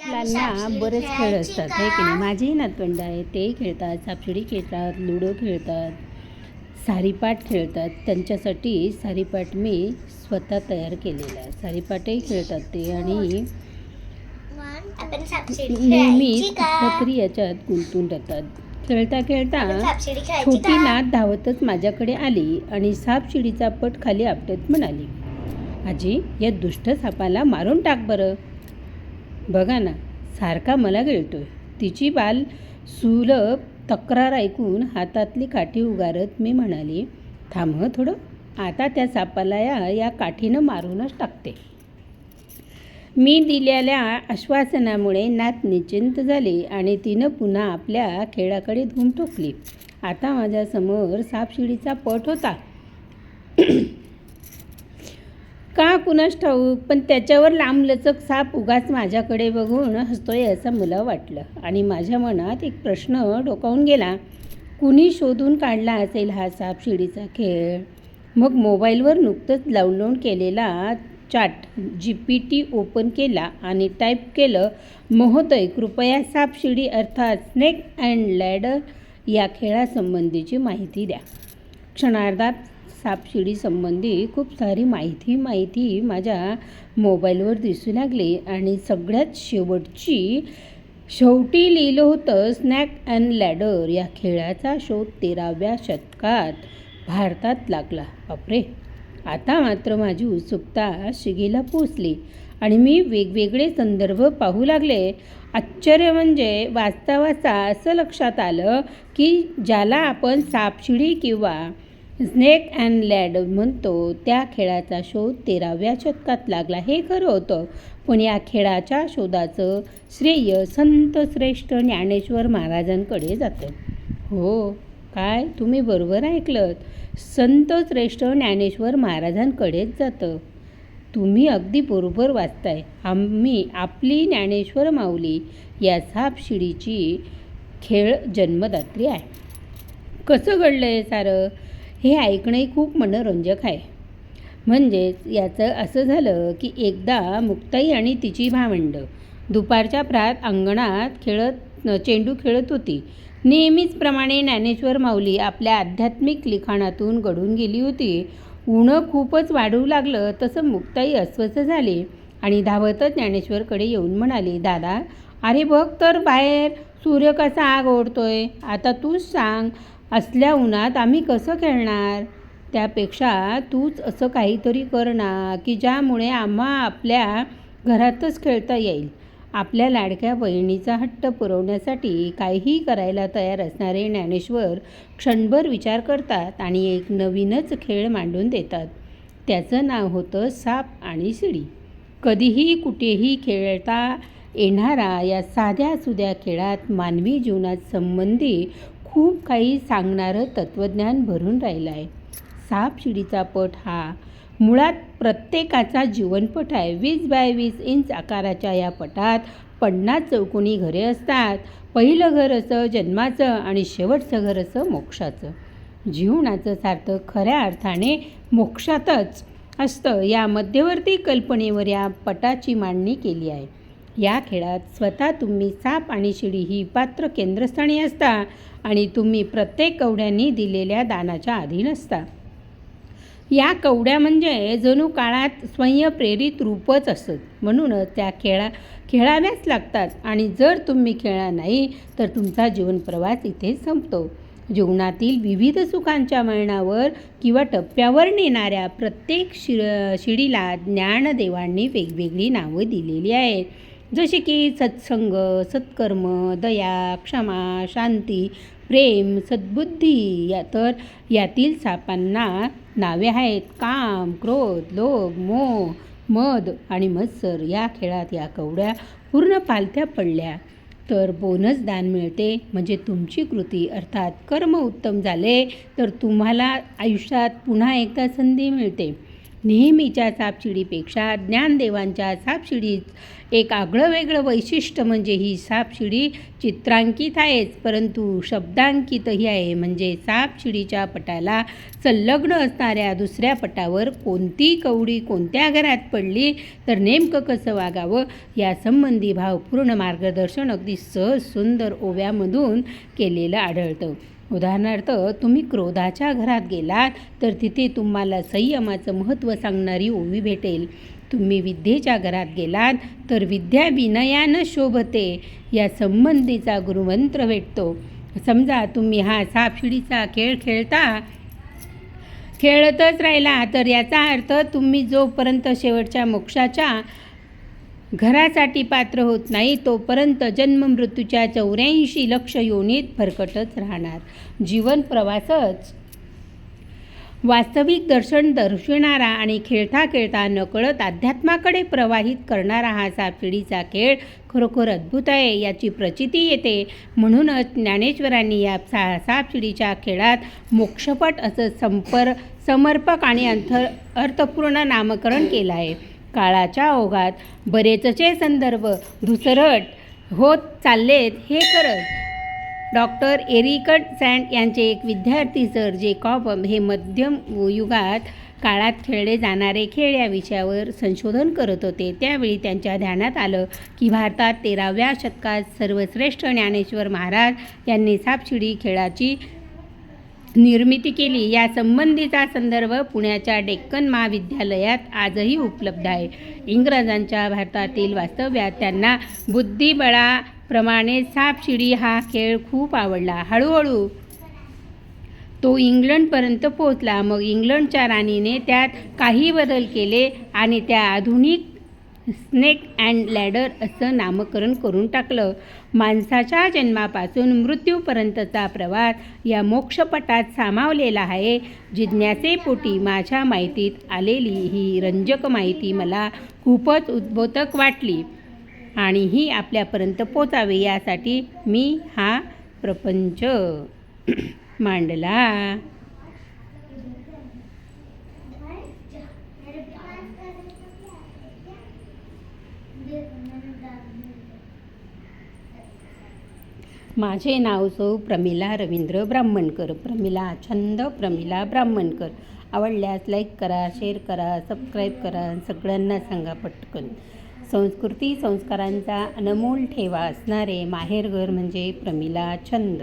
मुलांना बरेच खेळ असतात आहे की नाही. माझेही नातवंड आहेत, तेही खेळतात, सापशिडी खेळतात, लुडो खेळतात, सारीपाट खेळतात. त्यांच्यासाठी सारीपाट मी स्वतः तयार केलेला आहे. सारीपाटही खेळतात ते आणि नेहमी तरी याच्यात गुंतून राहतात. खेळता खेळता छोटी नात धावतच माझ्याकडे आली आणि सापशिडीचा पट खाली आपटत म्हणाली, आजी, या दुष्ट सापाला मारून टाक बरं. बघा ना, सारखा मला गिळतोय. तिची बाल सुलभ तक्रार ऐकून हातातली काठी उगारत मी म्हणाली, थांब थोडं, आता त्या सापाला या काठीनं मारूनच टाकते. मी दिलेल्या आश्वासनामुळे नात निश्चिंत झाली आणि तिनं पुन्हा आपल्या खेळाकडे धूम ठोकली. आता माझ्यासमोर सापशिडीचा पट होता. का कुणास ठाऊक, पण त्याच्यावर लांबलचक साप उगाच माझ्याकडे बघून हसतोय असं मला वाटलं आणि माझ्या मनात एक प्रश्न डोकावून गेला. कुणी शोधून काढला असेल हा सापशिडीचा खेळ? मग मोबाईलवर नुकतंच डाउनलोड केलेला चॅट GPT ओपन केला आणि टाईप केलं, महोदय, कृपया सापशिडी अर्थात स्नेक अँड लॅडर या खेळासंबंधीची माहिती द्या. क्षणार्धात सापशिडी संबंधी खूप सारी माहिती माझ्या मोबाईलवर दिसू लागली आणि सगळ्यात शेवटी लिहिलं होतं, स्नॅक अँड लॅडर या खेळाचा शोध 13व्या शतकात भारतात लागला. बापरे, आता मात्र माझी उत्सुकता शिगेला पोचली आणि मी वेगवेगळे संदर्भ पाहू लागले. आश्चर्य म्हणजे वाचता वाचता असं लक्षात आलं की ज्याला आपण सापशिडी किंवा स्नेक अँड लॅडर म्हणतो त्या खेळाचा शोध 13व्या शतकात लागला हे खरं होतं. पण या खेळाच्या शोधाचं श्रेय संत श्रेष्ठ ज्ञानेश्वर महाराजांकडे जातं. हो, काय तुम्ही बरोबर ऐकलंत, संत श्रेष्ठ ज्ञानेश्वर महाराजांकडेच जातं. तुम्ही अगदी बरोबर वाचताय. आपली ज्ञानेश्वर माऊली या सापशिडीची खेळ जन्मदात्री आहे. कसं घडलं आहे सारं हे ऐकणंही खूप मनोरंजक आहे. म्हणजेच याचं असं झालं की एकदा मुक्ताई आणि तिची भावंड दुपारच्या प्रात अंगणात चेंडू खेळत होती. नेहमीचप्रमाणे ज्ञानेश्वर माऊली आपल्या आध्यात्मिक लिखाणातून गढून गेली होती. ऊनं खूपच वाढू लागलं तसं मुक्ताई अस्वस्थ झाली आणि धावतच ज्ञानेश्वरकडे येऊन म्हणाली, दादा, अरे बघ तर बाहेर सूर्य कसा आग ओढतोय. आता तूच सांग, असल्या उन्हात आम्ही कसं खेळणार? त्यापेक्षा तूच असं काहीतरी कर ना की ज्यामुळे आम्हा आपल्या घरातच खेळता येईल. आपल्या लाडक्या बहिणीचा हट्ट पुरवण्यासाठी काहीही करायला तयार असणारे ज्ञानेश्वर क्षणभर विचार करतात आणि एक नवीनच खेळ मांडून देतात. त्याचं नाव होतं साप आणि शिडी. कधीही कुठेही खेळता येणारा या साध्या सुध्या खेळात मानवी जीवनात संबंधी खूप काही सांगणारं तत्त्वज्ञान भरून राहिलं आहे. सापशिडीचा पट हा मुळात प्रत्येकाचा जीवनपट आहे. 20 बाय 20 इंच आकाराच्या या पटात 50 चौकोनी घरे असतात. पहिलं घर असं जन्माचं आणि शेवटचं घर असं मोक्षाचं. जीवनाचं सार्थक खऱ्या अर्थाने मोक्षातच असतं. या मध्यवर्ती कल्पनेवर या पटाची मांडणी केली आहे. या खेळात स्वतः तुम्ही साप आणि शिडी ही पात्र केंद्रस्थानी असता आणि तुम्ही प्रत्येक कवड्यांनी दिलेल्या दानाच्या अधीन असता. या कवड्या म्हणजे जणू काळात स्वयंप्रेरित रूपच असत. म्हणूनच त्या खेळाव्याच लागतात आणि जर तुम्ही खेळला नाही तर तुमचा जीवनप्रवास इथेच संपतो. जीवनातील विविध सुखांच्या वळणावर किंवा टप्प्यावर नेणाऱ्या प्रत्येक शिडीला ज्ञानदेवांनी वेगवेगळी नावं दिलेली आहेत. जसे की सत्संग, सत्कर्म, दया, क्षमा, शांती, प्रेम, सद्बुद्धी. तर यातील सापांना नावे आहेत काम, क्रोध, लोभ, मोह, मद आणि मत्सर. या खेळात या कवड्या पूर्ण पालथ्या पडल्या तर बोनस दान मिळते. म्हणजे तुमची कृती अर्थात कर्म उत्तम झाले तर तुम्हाला आयुष्यात पुन्हा एकदा संधी मिळते. नेहमीच्या सापशिडीपेक्षा ज्ञानदेवांच्या सापशिडीत एक आगळंवेगळं वैशिष्ट्य म्हणजे ही सापशिडी चित्रांकित आहेच, परंतु शब्दांकितही आहे. म्हणजे सापशिडीच्या पटाला संलग्न असणाऱ्या दुसऱ्या पटावर कोणती कवडी कोणत्या घरात पडली तर नेमकं कसं वागावं यासंबंधी भावपूर्ण मार्गदर्शन अगदी सहज सुंदर ओव्यामधून केलेलं आढळतं. उदाहरणार्थ, तुम्ही क्रोधाच्या घरात गेलात तर तिथे तुम्हाला संयमाचं महत्त्व सांगणारी ओवी भेटेल. तुम्ही विद्येच्या घरात गेलात तर विद्या विनयानं शोभते या संबंधीचा गुरुमंत्र भेटतो. समजा तुम्ही हा सापशिडीचा खेळ खेळतच राहिला तर याचा अर्थ तुम्ही जोपर्यंत शेवटच्या मोक्षाच्या घरासाठी पात्र होत नाही तोपर्यंत जन्ममृत्यूच्या 84 लक्ष योनीत भरकटच राहणार. जीवन प्रवासच वास्तविक दर्शन दर्शविणारा आणि खेळता खेळता नकळत अध्यात्माकडे प्रवाहित करणारा हा सापशिडीचा खेळ खरोखर अद्भुत आहे याची प्रचिती येते. म्हणूनच ज्ञानेश्वरांनी या सापशिडीच्या खेळात मोक्षपट असं समर्पक आणि अर्थपूर्ण नामकरण केलं आहे. काळाच्या ओघात बरेचसे संदर्भ धुसरट होत चाललेत हे खरंच. डॉक्टर एरिकट सँड यांचे एक विद्यार्थी सर जेकॉब हे मध्यम युगात काळात खेळले जाणारे खेळ या विषयावर संशोधन करत होते. त्यावेळी त्यांच्या ध्यानात आलं की भारतात 13व्या शतकात सर्वश्रेष्ठ ज्ञानेश्वर महाराज यांनी सापशिडी खेळाची निर्मिती केली. या संबंधीचा संदर्भ पुण्याच्या डेक्कन महाविद्यालयात आजही उपलब्ध आहे. इंग्रजांच्या भारतातील वास्तव्यात त्यांना बुद्धिबळाप्रमाणे सापशिडी हा खेळ खूप आवडला. हळूहळू तो इंग्लंडपर्यंत पोहोचला. मग इंग्लंडच्या राणीने त्यात काही बदल केले आणि त्या आधुनिक स्नेक अँड लॅडर असं नामकरण करून टाकलं. माणसाच्या जन्मापासून मृत्यूपर्यंतचा प्रवास या मोक्षपटात सामावलेला आहे. जिज्ञासेपोटी माझ्या माहितीत आलेली ही रंजक माहिती मला खूपच उद्बोधक वाटली आणि ही आपल्यापर्यंत पोचावी यासाठी मी हा प्रपंच मांडला. माझे नाव सौ प्रमिला रवींद्र ब्राह्मणकर. प्रमिला छंद प्रमिला ब्राह्मणकर. आवडल्यास लाईक करा, शेअर करा, सबस्क्राईब करा, सगळ्यांना सांगा पटकन. संस्कृती संस्कारांचा अनमोल ठेवा असणारे माहेरघर म्हणजे प्रमिला छंद.